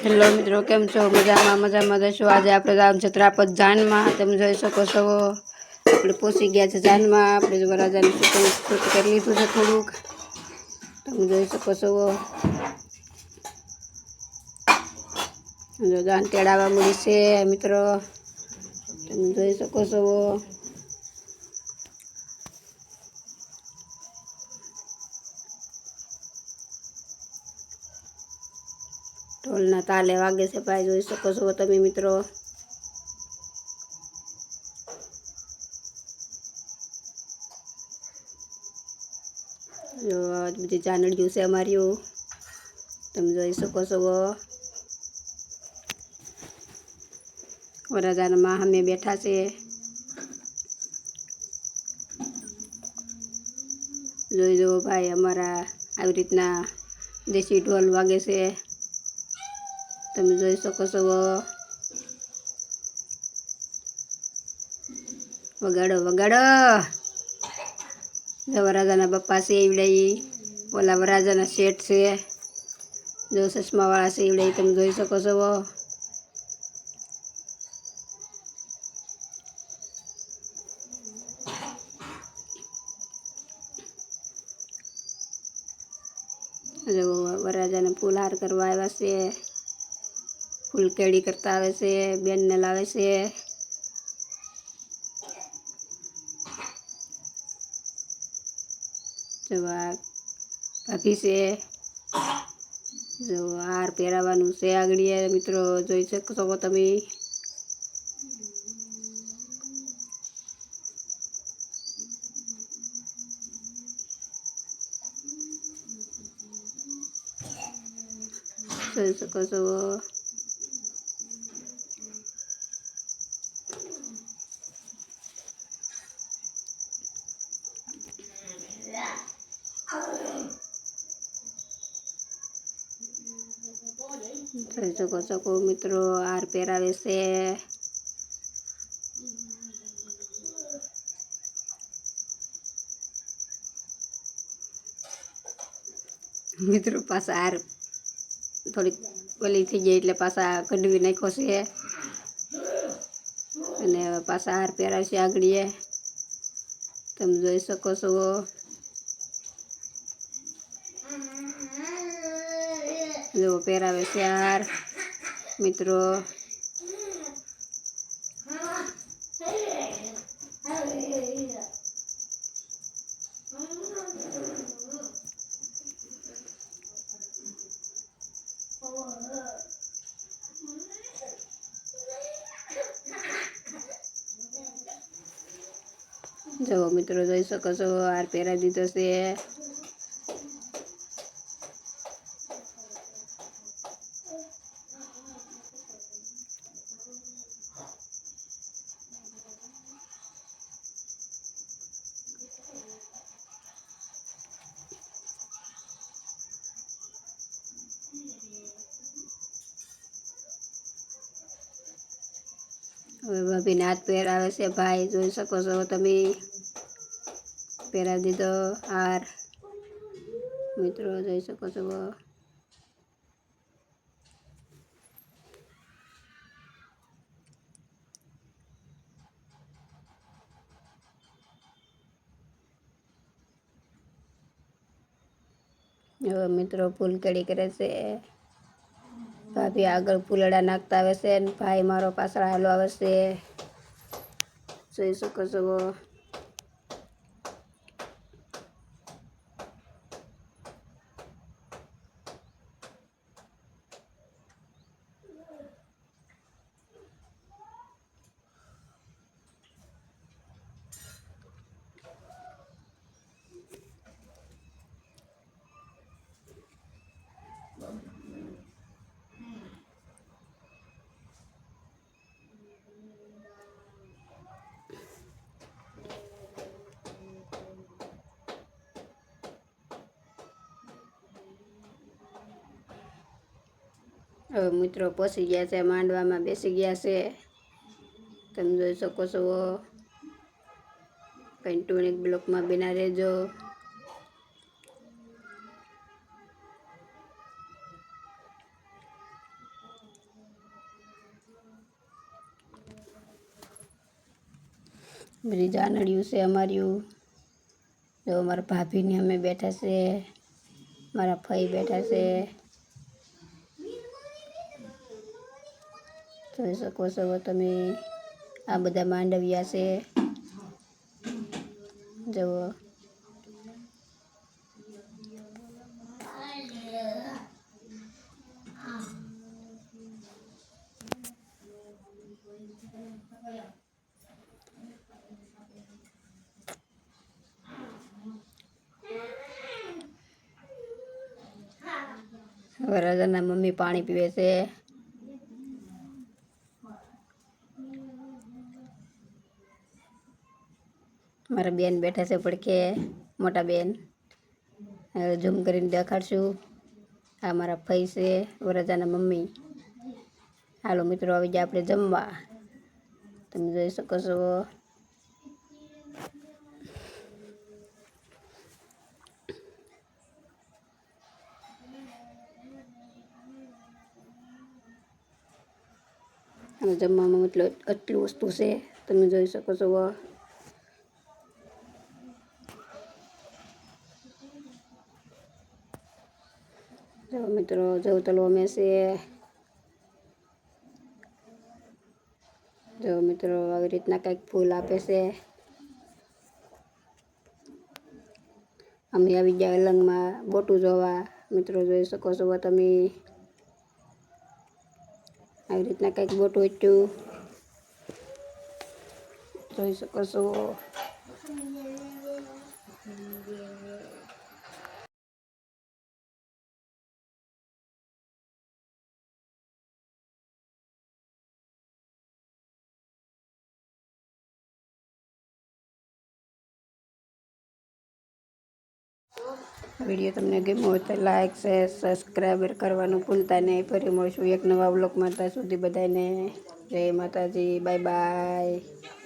Hello મિત્રો, કેમ છો? મજામાં જશો? આજે આપણે ગામ છે ત્રાપદ જાનમાં. તમે જોઈ શકો છો આપણે પહોંચી ગયા છે જાનમાં. આપણે વરાજાનું શૂટ કરી લીધું છે થોડુંક. તમે જોઈ શકો છો. જો જાન તેડાવવા મળી છે મિત્રો, તમે જોઈ શકો છો. ઢોલના તાલે વાગે છે ભાઈ, જોઈ શકો છો તમે મિત્રો. જો આ બધી ચાનડીયું છે અમારી, તમે જોઈ શકો છો. વરરાજાના સામે બેઠા છે. જોઈ જો ભાઈ, અમારા આવી રીતના દેશી ઢોલ વાગે છે, તમે જોઈ શકો છો. વગાડો વગાડો. વરરાજાના બાપા છે એવડે, ઓલા વરરાજાના શેઠ છે, જો ચશ્માવાળા છે એવડે, તમે જોઈ શકો છો. જો વરરાજાને ફૂલહાર કરવા આવ્યા છે, ફૂલકેડી કરતા આવે છે, બેનને લાવે છે. જો આ ભાભી છે, જો હાર પહેરાવાનું છે આગળ મિત્રો, જોઈ શકો છો તમે. જોઈ શકો છો. જોઈ શકો મિત્રો, હાર પહેરાવે છે. મિત્રો પાછા હાર થોડીક ઓલી થઈ ગઈ એટલે પાછા કઢવી નાખ્યો છે, અને પાછા હાર પહેરાવશે આગળ, તમે જોઈ શકો છો. જો પહેરાવે છે હાર મિત્રો. જો મિત્રો, જોઈ શકો છો હાર પહેરાવી દીધો છે. હવે ભાભીને હાથ પહેરાવે છે ભાઈ, જોઈ શકો છો તમે. પહેરાવી દીધો હાર મિત્રો, જોઈ શકો છો. હવે મિત્રો ફૂલકેડી કરે છે. ભાભી આગળ ફૂલડા નાખતા આવે છે, અને ભાઈ મારો પાછળ હાલો આવે છે, જોઈ શકો છો. હવે મિત્રો પહોંચી ગયા છે, માંડવામાં બેસી ગયા છે, તમે જોઈ શકો છો. કન્ટિન્યુ બ્લોકમાં બના રહેજો. બધી જાનડિયું છે અમાર્યું. જો મારા ભાભીને અમે બેઠા છે, મારા ફઈ બેઠા છે. જોઈ શકો છો તમે, આ બધા માંડવિયા છે. જુઓ વરરાજાના મમ્મી પાણી પીવે છે. મારા બેન બેઠા છે પડખે, મોટા બેન. ઝૂમ કરીને દેખાડશું. આ મારા ફઈ છે, વરરાજાના મમ્મી. હાલો મિત્રો, આવી જાય આપણે જમવા. તમે જોઈ શકો છો. અને જમવામાં મતલબ આટલી વસ્તુ છે, તમે જોઈ શકો છો. જો મિત્રો, જવતલો અમે છે. જો મિત્રો, આવી રીતના કંઈક ફૂલ આપે છે. અમે આવી ગયા અલંગમાં બોટું જોવા. મિત્રો જોઈ શકો છો તમે. આવી રીતના કંઈક બોટું હતું, જોઈ શકો છો. વિડીયો તમને ગમ્યો હોય તો લાઈક શેર સબસ્ક્રાઈબર કરવાનું ભૂલતા નહીં. ફરી મળશું એક નવા વ્લોગમાં. ત્યાં સુધી બધાને જય માતાજી, બાય બાય.